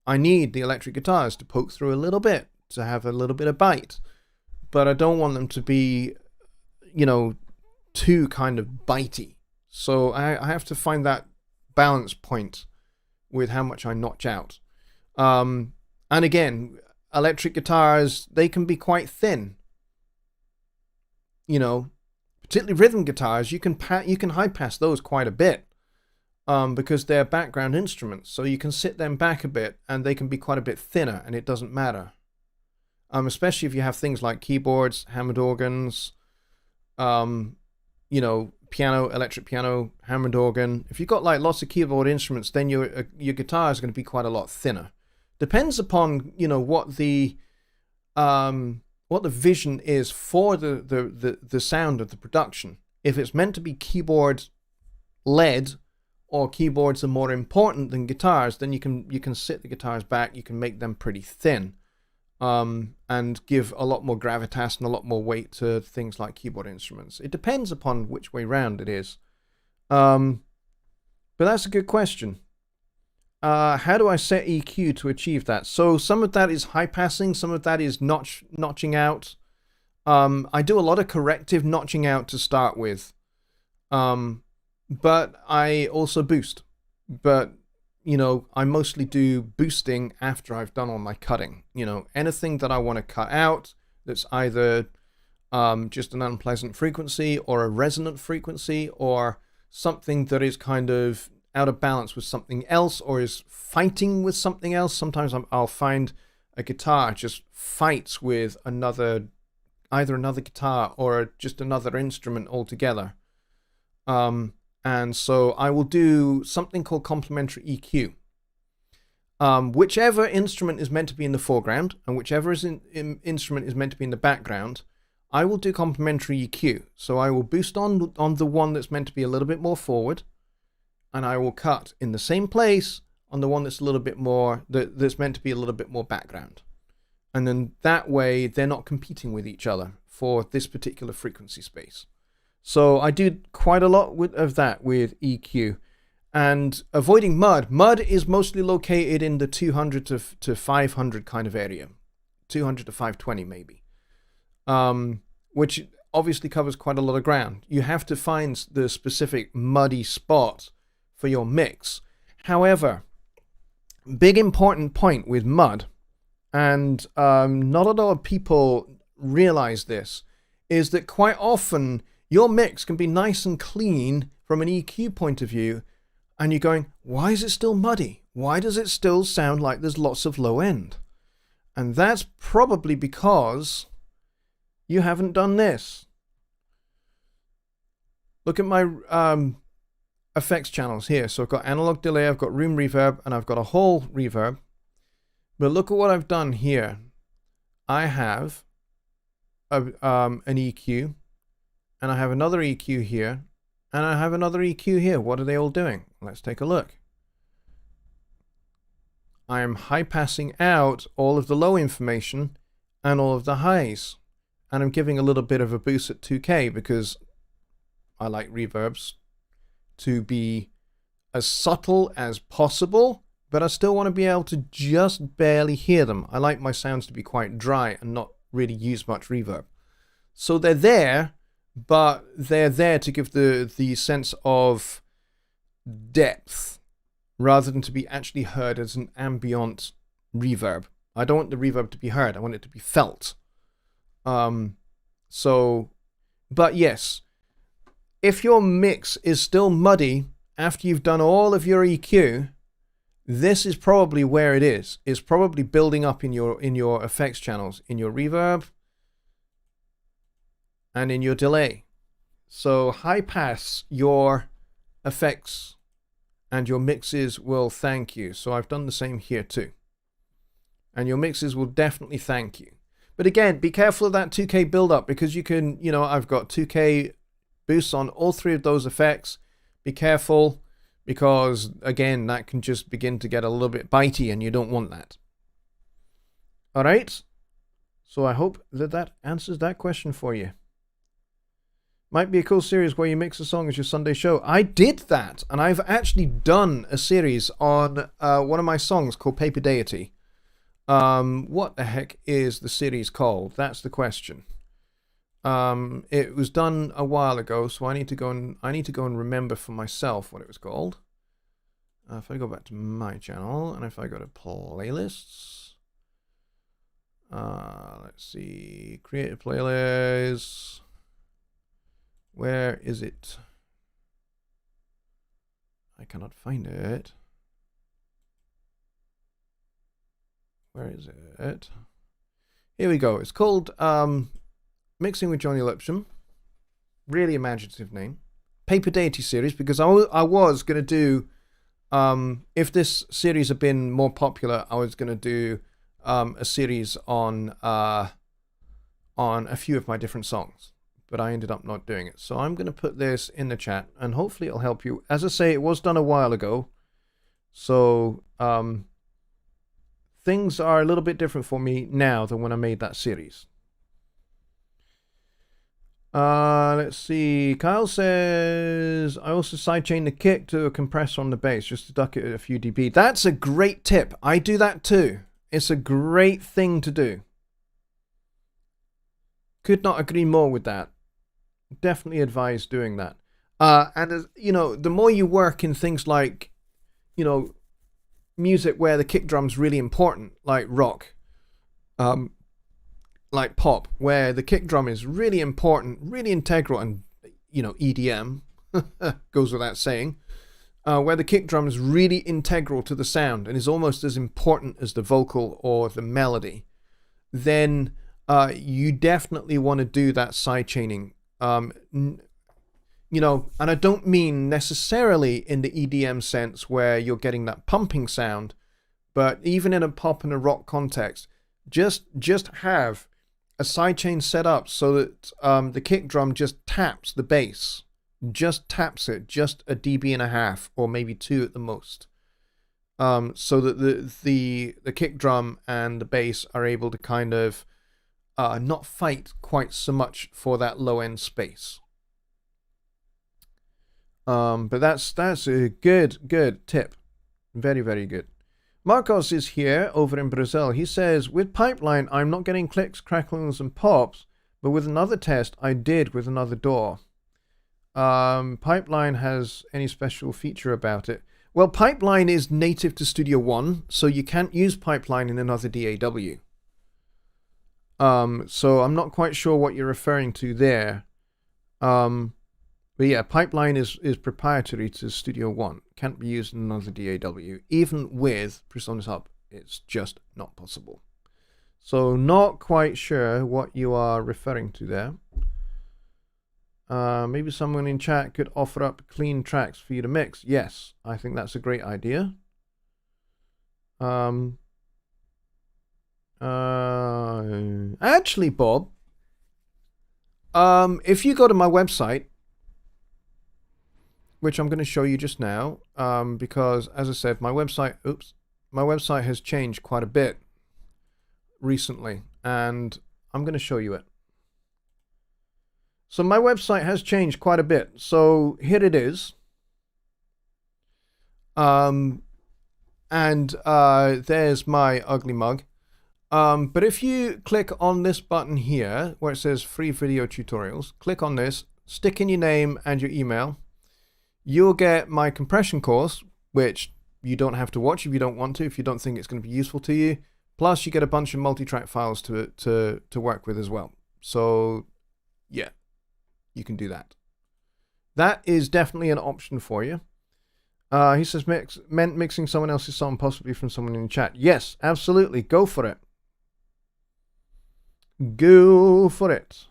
I need the electric guitars to poke through a little bit, to have a little bit of bite. But I don't want them to be, you know, too kind of bitey. So I have to find that balance point with how much I notch out. And again, electric guitars, they can be quite thin. You know, particularly rhythm guitars, you can high pass those quite a bit because they're background instruments. So you can sit them back a bit and they can be quite a bit thinner and it doesn't matter. Especially if you have things like keyboards, hammered organs, you know, piano, electric piano, hammered organ. If you've got like lots of keyboard instruments, then your guitar is going to be quite a lot thinner. Depends upon, you know, what the vision is for the sound of the production. If it's meant to be keyboard led, or keyboards are more important than guitars, then you can sit the guitars back. You can make them pretty thin, and give a lot more gravitas and a lot more weight to things like keyboard instruments. It depends upon which way round it is. But that's a good question. How do I set EQ to achieve that? So some of that is high passing, some of that is notching out. I do a lot of corrective notching out to start with. But I also boost. But, you know, I mostly do boosting after I've done all my cutting. You know, anything that I want to cut out that's either just an unpleasant frequency or a resonant frequency or something that is kind of out of balance with something else or is fighting with something else. Sometimes I'll find a guitar just fights with either another guitar or just another instrument altogether. And so I will do something called Complementary EQ. Whichever instrument is meant to be in the foreground and whichever instrument is meant to be in the background, I will do complementary EQ. So I will boost on the one that's meant to be a little bit more forward, and I will cut in the same place on the one that's a little bit more, that's meant to be a little bit more background. And then that way they're not competing with each other for this particular frequency space. So I do quite a lot of that with EQ. And avoiding mud. Mud is mostly located in the 200 to 500 kind of area. 200 to 520 maybe. Which obviously covers quite a lot of ground. You have to find the specific muddy spot for your mix. However, big important point with mud, and not a lot of people realize this, is that quite often your mix can be nice and clean from an EQ point of view, and you're going, why is it still muddy? Why does it still sound like there's lots of low end? And that's probably because you haven't done this. Look at my effects channels here. So I've got analog delay, I've got room reverb, and I've got a whole reverb. But look at what I've done here. I have an EQ, and I have another EQ here, and I have another EQ here. What are they all doing? Let's take a look. I am high passing out all of the low information and all of the highs. And I'm giving a little bit of a boost at 2K because I like reverbs to be as subtle as possible, but I still want to be able to just barely hear them. I like my sounds to be quite dry and not really use much reverb. So they're there, but they're there to give the sense of depth rather than to be actually heard as an ambient reverb. I don't want the reverb to be heard. I want it to be felt. But yes, if your mix is still muddy after you've done all of your EQ, this is probably where it is. It's probably building up in your effects channels, in your reverb, and in your delay. So high pass your effects and your mixes will thank you. So I've done the same here too. And your mixes will definitely thank you. But again, be careful of that 2K build-up because you can, I've got 2K boosts on all three of those effects. Be careful because, again, that can just begin to get a little bit bitey and you don't want that. All right? So I hope that answers that question for you. Might be a cool series where you mix a song as your Sunday show. I did that, and I've actually done a series on one of my songs called Paper Deity. What the heck is the series called? That's the question. It was done a while ago, so I need to go and remember for myself what it was called. If I go back to my channel and if I go to playlists, let's see, create a playlist. Where is it? I cannot find it. Where is it? Here we go. It's called Mixing with Jonny Lipsham. Really imaginative name. Paper Deity series, because I was going to do, if this series had been more popular, I was going to do a series on a few of my different songs. But I ended up not doing it. So I'm going to put this in the chat, and hopefully it'll help you. As I say, it was done a while ago. So things are a little bit different for me now than when I made that series. Let's see. Kyle says, I also sidechain the kick to a compressor on the bass just to duck it at a few dB. That's a great tip. I do that too. It's a great thing to do. Could not agree more with that. Definitely advise doing that. And as, the more you work in things like, music where the kick drum's really important, like rock, like pop, where the kick drum is really important, really integral, and EDM goes without saying, where the kick drum is really integral to the sound and is almost as important as the vocal or the melody, then you definitely want to do that side chaining. and I don't mean necessarily in the EDM sense where you're getting that pumping sound, but even in a pop and a rock context, just have a sidechain set up so that the kick drum just taps the bass, just taps it, just a dB and a half, or maybe 2 at the most, so that the kick drum and the bass are able to kind of not fight quite so much for that low end space. But that's a good tip. Very, very good. Marcos is here over in Brazil. He says, with Pipeline, I'm not getting clicks, cracklings, and pops, but with another test, I did with another DAW. Pipeline has any special feature about it? Well, Pipeline is native to Studio One, so you can't use Pipeline in another DAW. So I'm not quite sure what you're referring to there. But yeah, Pipeline is proprietary to Studio One. Can't be used in another DAW. Even with PreSonus Hub, it's just not possible. So not quite sure what you are referring to there. Maybe someone in chat could offer up clean tracks for you to mix. Yes, I think that's a great idea. Actually, Bob, if you go to my website, which I'm going to show you just now, because as I said, my website has changed quite a bit recently, and I'm going to show you it. So my website has changed quite a bit. So here it is. And there's my ugly mug. But if you click on this button here, where it says free video tutorials, click on this, stick in your name and your email. You'll get my compression course, which you don't have to watch if you don't want to, if you don't think it's going to be useful to you. Plus, you get a bunch of multi-track files to work with as well. So, yeah, you can do that. That is definitely an option for you. He says, meant mixing someone else's song, possibly from someone in the chat. Yes, absolutely. Go for it. Go for it.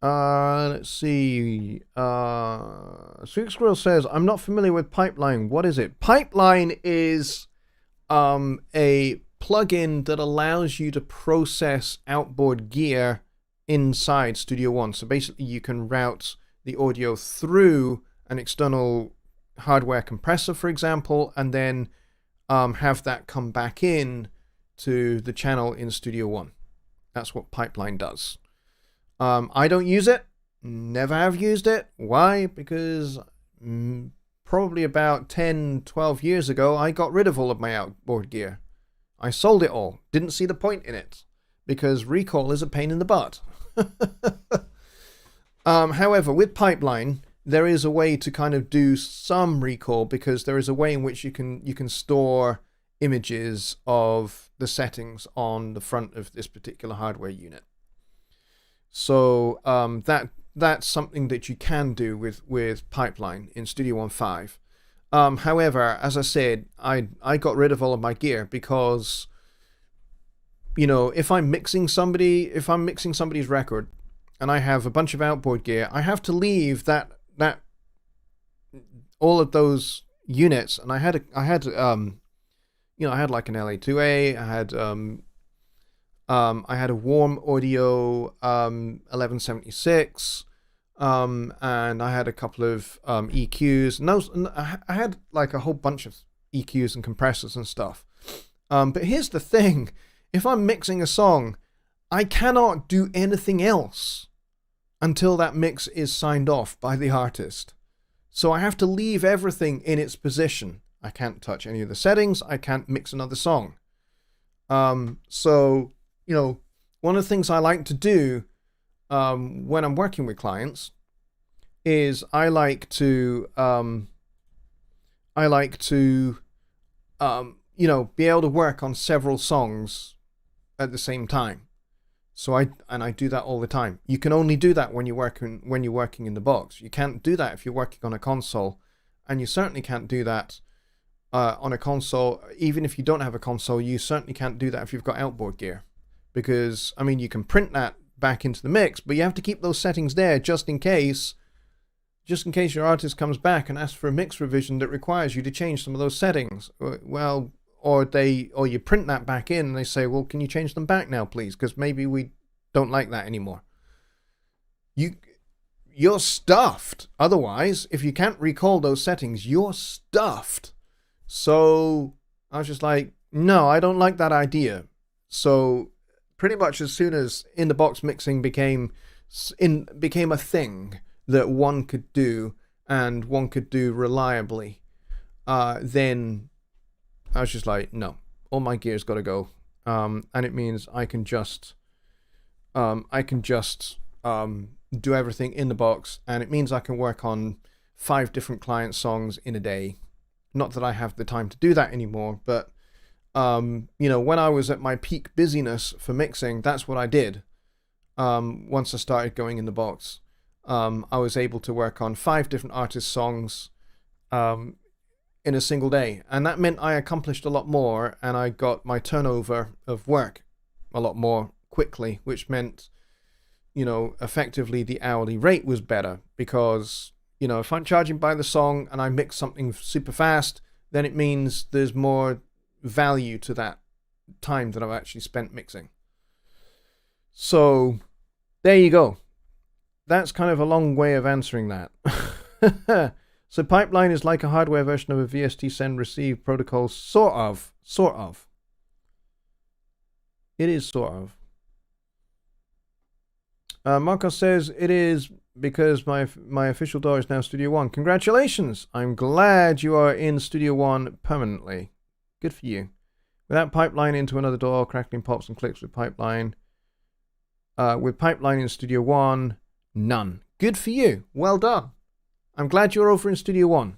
Let's see. Sweet Squirrel says, I'm not familiar with Pipeline. What is it? Pipeline is a plugin that allows you to process outboard gear inside Studio One. So basically you can route the audio through an external hardware compressor, for example, and then have that come back in to the channel in Studio One. That's what Pipeline does. I don't use it, never have used it. Why? Because probably about 10, 12 years ago, I got rid of all of my outboard gear. I sold it all, didn't see the point in it, because recall is a pain in the butt. However, with Pipeline, there is a way to kind of do some recall, because there is a way in which you can store images of the settings on the front of this particular hardware unit. So that's something that you can do with Pipeline in Studio One 5. However, as I said, I got rid of all of my gear because, if I'm mixing somebody's record and I have a bunch of outboard gear, I have to leave that all of those units. And I had like an LA2A, I had a Warm Audio 1176, and I had a couple of EQs, and I had like a whole bunch of EQs and compressors and stuff. But here's the thing, if I'm mixing a song, I cannot do anything else until that mix is signed off by the artist. So I have to leave everything in its position. I can't touch any of the settings, I can't mix another song. So one of the things I like to do when I'm working with clients is I like to be able to work on several songs at the same time. So I do that all the time. You can only do that when you're working in the box. You can't do that if you're working on a console, and you certainly can't do that on a console. Even if you don't have a console, you certainly can't do that if you've got outboard gear. Because, you can print that back into the mix, but you have to keep those settings there just in case your artist comes back and asks for a mix revision that requires you to change some of those settings. Well, or you print that back in and they say, well, can you change them back now, please? Because maybe we don't like that anymore. You're stuffed. Otherwise, if you can't recall those settings, you're stuffed. So I was just like, no, I don't like that idea. So pretty much as soon as in-the-box mixing became a thing that one could do and one could do reliably, then I was just like, no, all my gear's got to go. And it means I can just do everything in the box, and it means I can work on 5 different client songs in a day. Not that I have the time to do that anymore, but when I was at my peak busyness for mixing, that's what I did. Once I started going in the box, I was able to work on 5 different artists' songs in a single day, and that meant I accomplished a lot more, and I got my turnover of work a lot more quickly, which meant effectively the hourly rate was better, because if I'm charging by the song and I mix something super fast, then it means there's more value to that time that I've actually spent mixing. So there you go. That's kind of a long way of answering that. So Pipeline is like a hardware version of a VST send receive protocol, sort of. It is sort of. Marcos says it is because my official DAW is now Studio One. Congratulations! I'm glad you are in Studio One permanently. Good for you. Without Pipeline into another DAW, crackling pops and clicks with Pipeline. With Pipeline in Studio One, none. Good for you. Well done. I'm glad you're over in Studio One.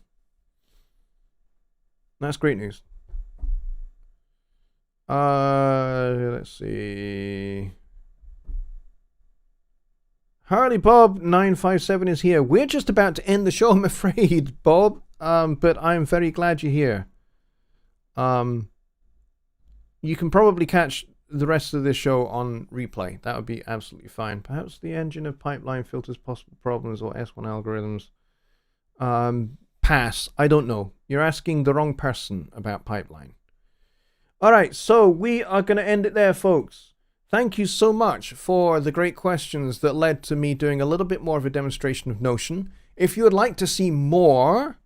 That's great news. Let's see. Harley Bob 957 is here. We're just about to end the show, I'm afraid, Bob. But I'm very glad you're here. You can probably catch the rest of this show on replay. That would be absolutely fine. Perhaps the engine of Pipeline filters possible problems or S1 algorithms. Pass. I don't know. You're asking the wrong person about Pipeline. Alright, so we are going to end it there, folks. Thank you so much for the great questions that led to me doing a little bit more of a demonstration of Notion. If you would like to see more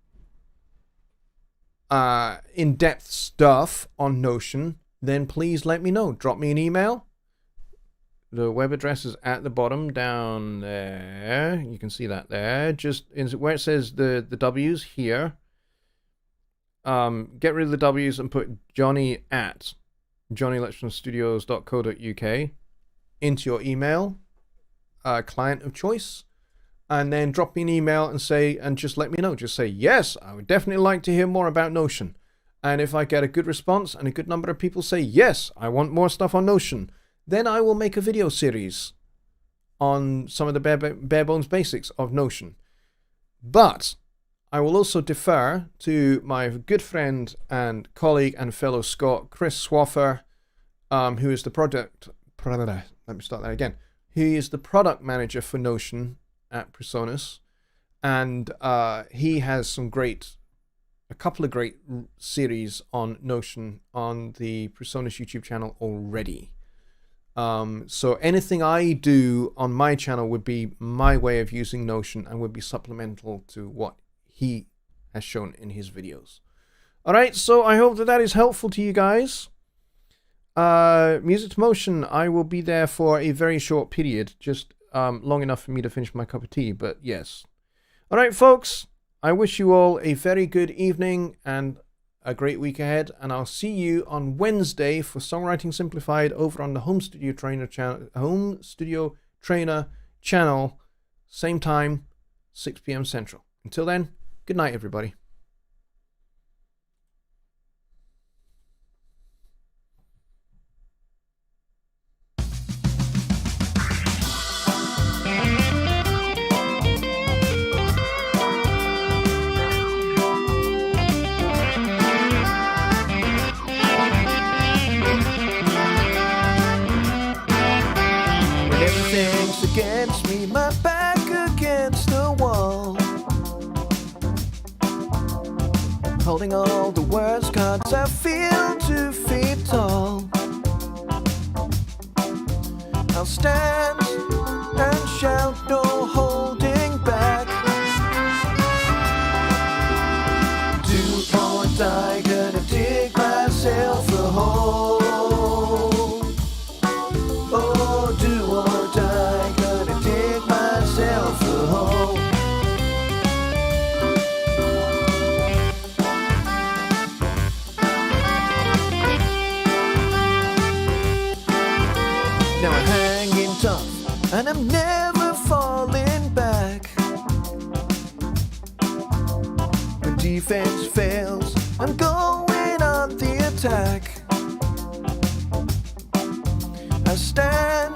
in-depth stuff on Notion, then please let me know. Drop me an email. The web address is at the bottom down there. You can see that there. Just where it says the W's here. Get rid of the W's and put Jonny at jonnylectionstudios.co.uk into your email client of choice, and then drop me an email and just let me know. Just say, yes, I would definitely like to hear more about Notion. And if I get a good response and a good number of people say, yes, I want more stuff on Notion, then I will make a video series on some of the bare bones basics of Notion. But I will also defer to my good friend and colleague and fellow Scot, Chris Swaffer, who is the He is the product manager for Notion at Presonus, and he has a couple of great series on Notion on the Presonus YouTube channel already. So anything I do on my channel would be my way of using Notion and would be supplemental to what he has shown in his videos. Alright, so I hope that is helpful to you guys. Music to Motion, I will be there for a very short period, just long enough for me to finish my cup of tea, but yes. Alright, folks, I wish you all a very good evening and a great week ahead, and I'll see you on Wednesday for Songwriting Simplified over on the Home Studio Trainer channel, same time, 6 p.m. Central. Until then, good night, everybody. Everything holding all the worst cards. I feel 2 feet tall. I'll stand and shout, no holding back. Do or die, gonna dig myself a hole. Oh, do or die, gonna dig myself a hole. Now I'm hanging tough, and I'm never falling back. When defense fails, I'm going on the attack. I stand